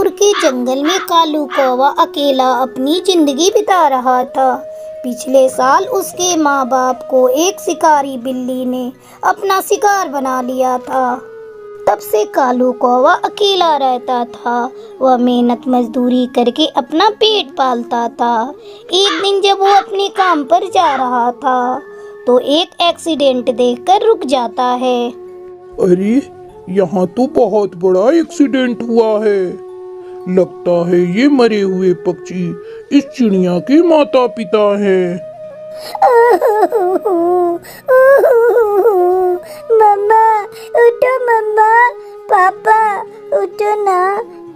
दूर के जंगल में कालू कौवा अकेला अपनी जिंदगी बिता रहा था। पिछले साल उसके माँ बाप को एक शिकारी बिल्ली ने अपना शिकार बना लिया था। तब से कालू कौवा अकेला रहता था। वह मेहनत मजदूरी करके अपना पेट पालता था। एक दिन जब वो अपने काम पर जा रहा था तो एक एक्सीडेंट देखकर रुक जाता है। अरे, यहाँ तो बहुत बड़ा एक्सीडेंट हुआ है। लगता है ये मरे हुए पक्षी इस चिड़िया के माता पिता हैं। मम्मा उठो, मम्मा पापा उठो ना।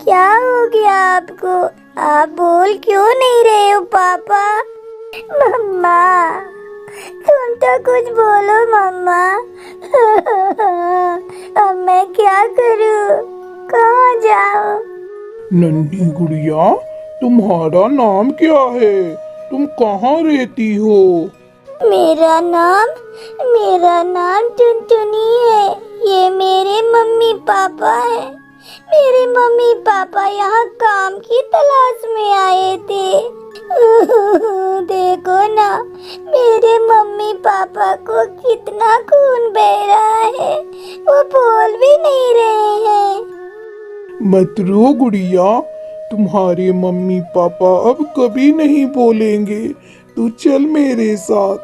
क्या हो गया आपको? आप बोल क्यों नहीं रहे हो पापा? मम्मा तुम तो कुछ बोलो मम्मा। अब मैं क्या करूं? कहाँ जाऊं? नन्ही गुड़िया, तुम्हारा नाम क्या है? तुम कहाँ रहती हो? मेरा नाम टुनटुनी है। ये मेरे मम्मी पापा हैं। मेरे मम्मी पापा यहाँ काम की तलाश में आए थे। देखो ना, मेरे मम्मी पापा को कितना खून बह रहा है। वो बोल भी नहीं रहे हैं। मत रो गुड़िया, तुम्हारे मम्मी पापा अब कभी नहीं बोलेंगे। तू चल मेरे साथ,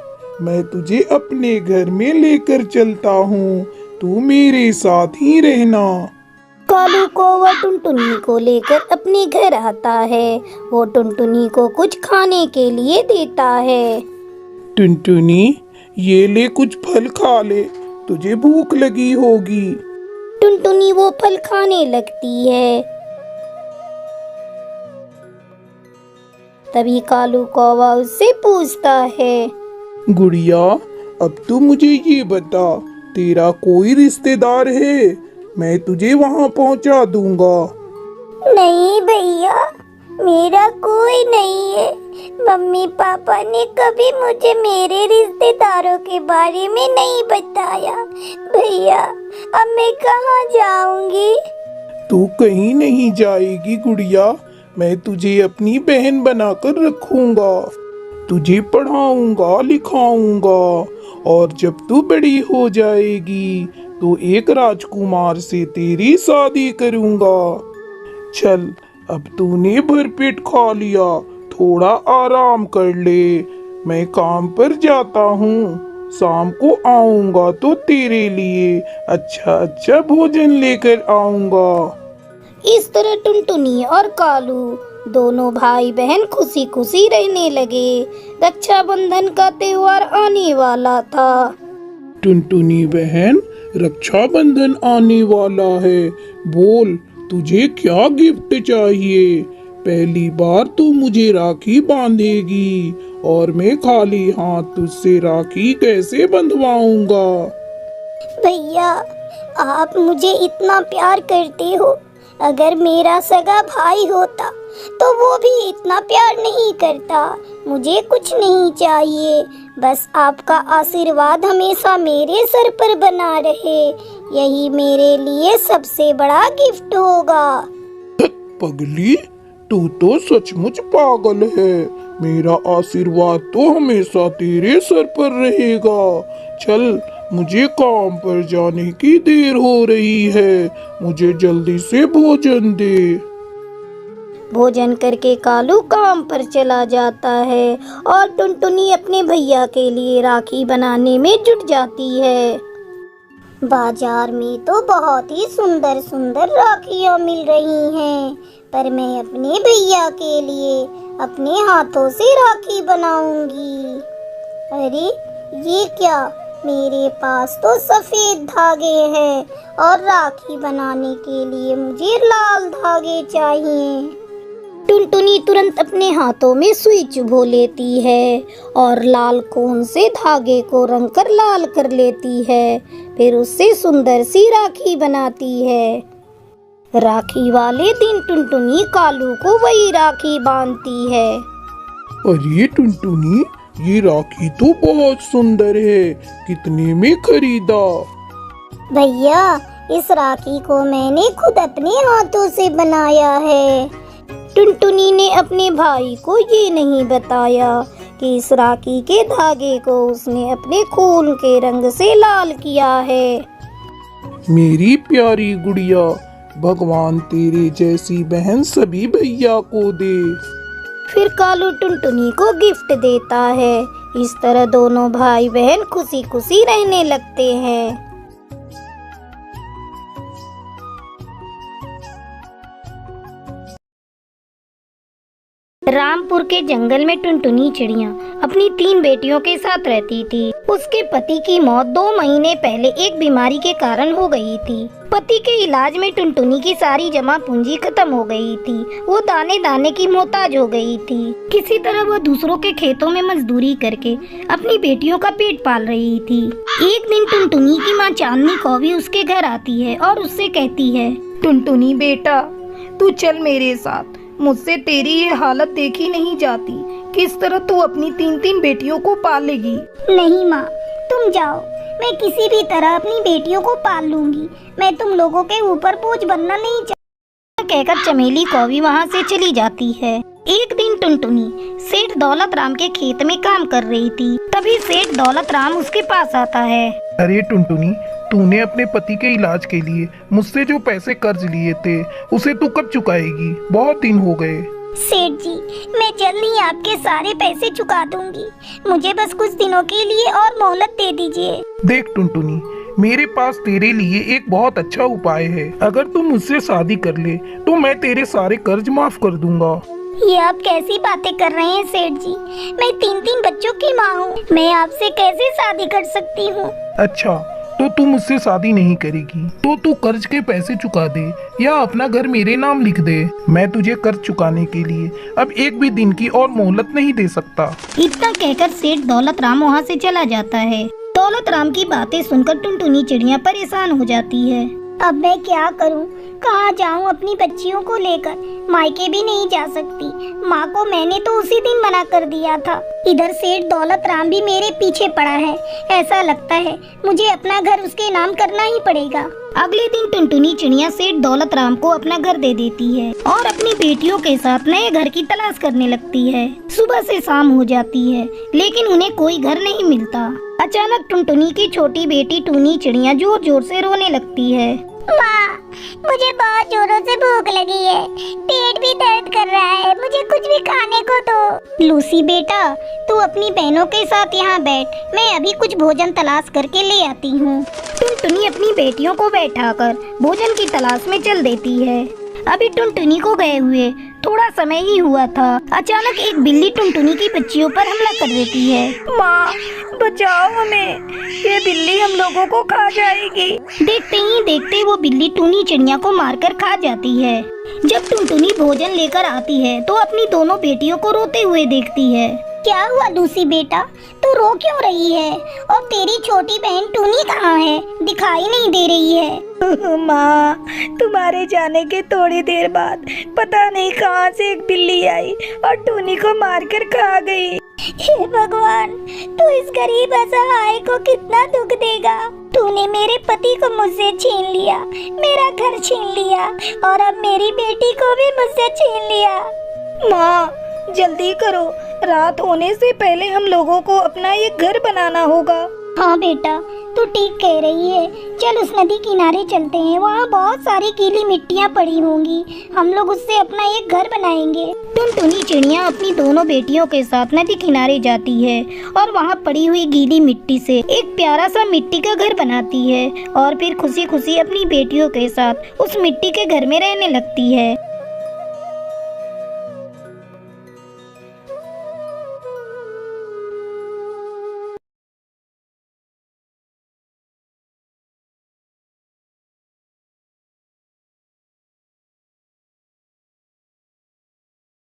मैं तुझे अपने घर में लेकर चलता हूँ। तू मेरे साथ ही रहना। कालू कौवा टुनटुनी को लेकर अपने घर आता है। वो टुनटुनी को कुछ खाने के लिए देता है। टुनटुनी, ये ले कुछ फल खा ले, तुझे भूख लगी होगी। टुनटुनी वो फल खाने लगती है। तभी कालू कौवा उससे पूछता है, गुड़िया, अब तू मुझे ये बता, तेरा कोई रिश्तेदार है? मैं तुझे वहाँ पहुँचा दूंगा। नहीं भैया, मेरा कोई नहीं है। मम्मी पापा ने कभी मुझे मेरे रिश्तेदारों के बारे में नहीं बताया। भैया, अब मैं कहाँ जाऊंगी? तू कहीं नहीं जाएगी गुड़िया। मैं तुझे अपनी बहन बनाकर रखूंगा। तुझे पढ़ाऊंगा, लिखाऊंगा, और जब तू बड़ी हो जाएगी तो एक राजकुमार से तेरी शादी करूंगा। चल, अब तूने भरपेट खा लिया, थोड़ा आराम कर ले। मैं काम पर जाता हूँ। शाम को आऊंगा तो तेरे लिए अच्छा अच्छा भोजन लेकर आऊंगा। इस तरह टुनटुनी और कालू दोनों भाई बहन खुशी खुशी रहने लगे। रक्षाबंधन का त्योहार आने वाला था। टुनटुनी बहन, रक्षाबंधन आने वाला है। बोल, तुझे क्या गिफ्ट चाहिए? पहली बार तू मुझे राखी बांधेगी और मैं खाली हाथ तुझसे राखी कैसे बंधवाऊंगा? भैया, आप मुझे इतना प्यार करते हो। अगर मेरा सगा भाई होता तो वो भी इतना प्यार नहीं करता। मुझे कुछ नहीं चाहिए, बस आपका आशीर्वाद हमेशा मेरे सर पर बना रहे। यही मेरे लिए सबसे बड़ा गिफ्ट होगा। पगली, तू तो सचमुच पागल है। मेरा आशीर्वाद तो हमेशा तेरे सर पर रहेगा। चल, मुझे काम पर जाने की देर हो रही है। मुझे जल्दी से भोजन दे। भोजन करके कालू काम पर चला जाता है और टुनटुनी अपने भैया के लिए राखी बनाने में जुट जाती है। बाजार में तो बहुत ही सुंदर सुंदर राखियाँ मिल रही हैं, पर मैं अपने भैया के लिए अपने हाथों से राखी बनाऊंगी। अरे, ये क्या? मेरे पास तो सफेद धागे हैं और राखी बनाने के लिए मुझे लाल धागे चाहिए। टुनटुनी तुरंत अपने हाथों में सुई चुभो लेती है और लाल खून से धागे को रंग कर लाल कर लेती है। फिर उससे सुंदर सी राखी बनाती है। राखी वाले दिन टुनटुनी कालू को वही राखी बांधती है। अरे टुनटुनी, ये राखी तो बहुत सुंदर है। कितने में खरीदा? भैया, इस राखी को मैंने खुद अपने हाथों से बनाया है। टुनटुनी ने अपने भाई को ये नहीं बताया कि इस राखी के धागे को उसने अपने खून के रंग से लाल किया है। मेरी प्यारी गुड़िया, भगवान तेरे जैसी बहन सभी भैया को दे। फिर कालू टुनटुनी को गिफ्ट देता है। इस तरह दोनों भाई बहन खुशी खुशी रहने लगते हैं। रामपुर के जंगल में टुनटुनी चिड़िया अपनी 3 बेटियों के साथ रहती थी। उसके पति की मौत 2 महीने पहले एक बीमारी के कारण हो गई थी। पति के इलाज में टुनटुनी की सारी जमा पूंजी खत्म हो गई थी। वो दाने दाने की मोहताज हो गई थी। किसी तरह वो दूसरों के खेतों में मजदूरी करके अपनी बेटियों का पेट पाल रही थी। एक दिन टुनटुनी की माँ चांदनी कौवी उसके घर आती है और उससे कहती है, टुनटुनी बेटा, तू चल मेरे साथ। मुझसे तेरी ये हालत देखी नहीं जाती। किस तरह तू अपनी 3 बेटियों को पालेगी? नहीं माँ, तुम जाओ, मैं किसी भी तरह अपनी बेटियों को पाल लूंगी। मैं तुम लोगों के ऊपर बोझ बनना नहीं चाहती। कहकर चमेली कौवी वहाँ से चली जाती है। एक दिन टुनटुनी सेठ दौलत राम के खेत में काम कर रही थी। तभी सेठ दौलत राम उसके पास आता है। अरे टुनटुनी, तूने अपने पति के इलाज के लिए मुझसे जो पैसे कर्ज लिए थे उसे तू कब चुकाएगी? बहुत दिन हो गए। सेठ जी, मैं जल्द ही आपके सारे पैसे चुका दूंगी। मुझे बस कुछ दिनों के लिए और मोहलत दे दीजिए। देख टुनटुनी, मेरे पास तेरे लिए एक बहुत अच्छा उपाय है। अगर तू मुझसे शादी कर ले तो मैं तेरे सारे कर्ज माफ कर दूंगा। ये आप कैसी बातें कर रहे हैं सेठ जी? मैं 3 बच्चों की माँ हूँ। मैं आपसे कैसे शादी कर सकती हूँ? अच्छा, तो तू मुझसे शादी नहीं करेगी तो तू कर्ज के पैसे चुका दे या अपना घर मेरे नाम लिख दे। मैं तुझे कर्ज चुकाने के लिए अब एक भी दिन की और मोहलत नहीं दे सकता। इतना कहकर सेठ दौलत राम वहाँ से चला जाता है। दौलत राम की बातें सुनकर टुनटुनी चिड़िया परेशान हो जाती है। अब मैं क्या करूं? कहाँ जाऊं अपनी बच्चियों को लेकर? मायके भी नहीं जा सकती। माँ को मैंने तो उसी दिन मना कर दिया था। इधर सेठ दौलत राम भी मेरे पीछे पड़ा है। ऐसा लगता है मुझे अपना घर उसके नाम करना ही पड़ेगा। अगले दिन टुनटुनी चिड़िया सेठ दौलत राम को अपना घर दे देती है और अपनी बेटियों के साथ नए घर की तलाश करने लगती है। सुबह से शाम हो जाती है लेकिन उन्हें कोई घर नहीं मिलता। अचानक टुनटुनी की छोटी बेटी टूनी चिड़िया जोर जोर से रोने लगती है। माँ, मुझे बहुत जोरों से भूख लगी है। पेट भी दर्द कर रहा है। मुझे कुछ भी खाने को दो। लूसी बेटा, तू अपनी बहनों के साथ यहाँ बैठ। मैं अभी कुछ भोजन तलाश करके ले आती हूँ। टुनटुनी अपनी बेटियों को बैठाकर भोजन की तलाश में चल देती है। अभी टुनटुनी को गए हुए थोड़ा समय ही हुआ था। अचानक एक बिल्ली टुनटुनी की बच्चियों पर हमला कर देती है। माँ, बचाओ हमें, ये बिल्ली हम लोगों को खा जाएगी। देखते ही देखते वो बिल्ली टूनी चिड़िया को मारकर खा जाती है। जब टुनटुनी भोजन लेकर आती है तो अपनी दोनों बेटियों को रोते हुए देखती है। क्या हुआ लूसी बेटा, तू रो क्यों रही है? और तेरी छोटी बहन टूनी कहाँ है? दिखाई नहीं दे रही है। माँ, तुम्हारे जाने के थोड़ी देर बाद पता नहीं कहाँ से एक बिल्ली आई और टूनी को मारकर खा गई। हे भगवान, तू इस गरीब असहाय को कितना दुख देगा। तूने मेरे पति को मुझसे छीन लिया, मेरा घर छीन लिया और अब मेरी बेटी को भी मुझसे छीन लिया। माँ, जल्दी करो, रात होने से पहले हम लोगों को अपना ये घर बनाना होगा। हाँ बेटा, तू ठीक कह रही है। चल उस नदी किनारे चलते हैं। वहाँ बहुत सारी गीली मिट्टियाँ पड़ी होंगी। हम लोग उससे अपना एक घर बनाएंगे। टुनटुनी चिड़िया अपनी दोनों बेटियों के साथ नदी किनारे जाती है और वहाँ पड़ी हुई गीली मिट्टी से एक प्यारा सा मिट्टी का घर बनाती है और फिर खुशी खुशी अपनी बेटियों के साथ उस मिट्टी के घर में रहने लगती है।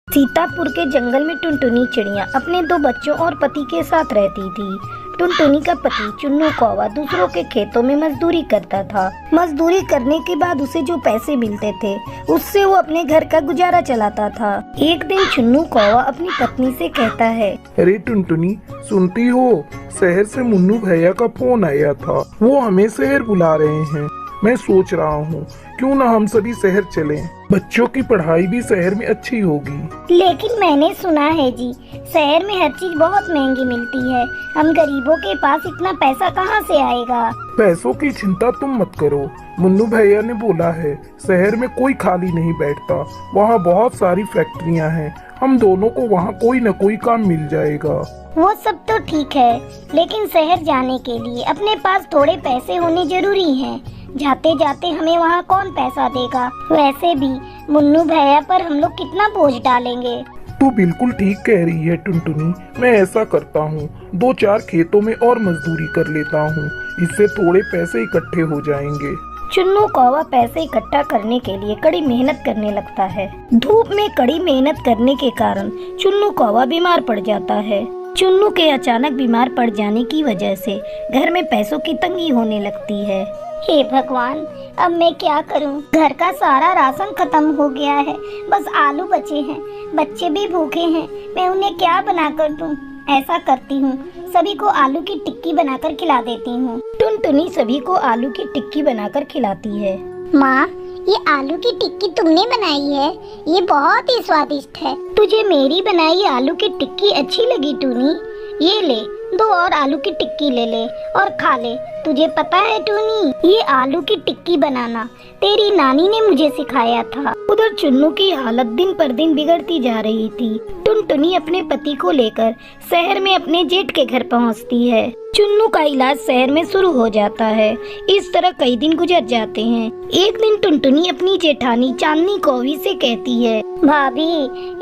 सीतापुर के जंगल में टुनटुनी चिड़िया अपने 2 बच्चों और पति के साथ रहती थी। टुनटुनी का पति चुन्नू कौवा दूसरों के खेतों में मजदूरी करता था। मजदूरी करने के बाद उसे जो पैसे मिलते थे उससे वो अपने घर का गुजारा चलाता था। एक दिन चुन्नू कौवा अपनी पत्नी से कहता है, अरे टुनटुनी, सुनती हो? शहर से मुन्नू भैया का फोन आया था। वो हमें शहर बुला रहे हैं। मैं सोच रहा हूँ क्यों ना हम सभी शहर चलें। बच्चों की पढ़ाई भी शहर में अच्छी होगी। लेकिन मैंने सुना है जी, शहर में हर चीज बहुत महंगी मिलती है। हम गरीबों के पास इतना पैसा कहाँ से आएगा? पैसों की चिंता तुम मत करो। मुन्नू भैया ने बोला है शहर में कोई खाली नहीं बैठता, वहाँ बहुत सारी फैक्ट्रियाँ हैं। हम दोनों को वहाँ कोई न कोई काम मिल जाएगा। वो सब तो ठीक है, लेकिन शहर जाने के लिए अपने पास थोड़े पैसे होने जरूरी हैं। जाते जाते हमें वहाँ कौन पैसा देगा? वैसे भी मुन्नू भैया पर हम लोग कितना बोझ डालेंगे। तू बिल्कुल ठीक कह रही है टुनटुनी। मैं ऐसा करता हूँ, 2-4 खेतों में और मजदूरी कर लेता हूँ, इससे थोड़े पैसे इकट्ठे हो जाएंगे। चुन्नू कौवा पैसे इकट्ठा करने के लिए कड़ी मेहनत करने लगता है। धूप में कड़ी मेहनत करने के कारण चुन्नू कौवा बीमार पड़ जाता है। चुन्नू के अचानक बीमार पड़ जाने की वजह से घर में पैसों की तंगी होने लगती है। हे भगवान, अब मैं क्या करूं? घर का सारा राशन खत्म हो गया है, बस आलू बचे हैं। बच्चे भी भूखे हैं, मैं उन्हें क्या बनाकर दूं? ऐसा करती हूँ, सभी को आलू की टिक्की बनाकर खिला देती हूँ। टुनटुनी सभी को आलू की टिक्की बनाकर खिलाती है। माँ, ये आलू की टिक्की तुमने बनाई है, ये बहुत ही स्वादिष्ट है। तुझे मेरी बनाई आलू की टिक्की अच्छी लगी टूनी? ये ले, 2 और आलू की टिक्की ले ले और खा ले। तुझे पता है टूनी, ये आलू की टिक्की बनाना तेरी नानी ने मुझे सिखाया था। उधर चुन्नू की हालत दिन पर दिन बिगड़ती जा रही थी। टुनटुनी अपने पति को लेकर शहर में अपने जेठ के घर पहुंचती है। चुन्नू का इलाज शहर में शुरू हो जाता है। इस तरह कई दिन गुजर जाते हैं। एक दिन टुनटुनी अपनी जेठानी चांदनी कौवी से कहती है, भाभी,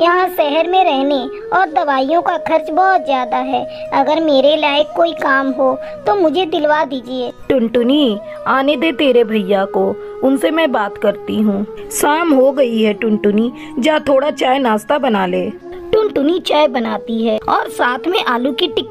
यहाँ शहर में रहने और दवाइयों का खर्च बहुत ज्यादा है। अगर मेरे लायक कोई काम हो तो मुझे दिलवा दीजिए। टुनटुनी, आने दे तेरे भैया को, उनसे मैं बात करती हूँ। शाम हो गई है टुनटुनी, जा थोड़ा चाय नाश्ता बना ले। टुनटुनी चाय बनाती है और साथ में आलू की टिक्की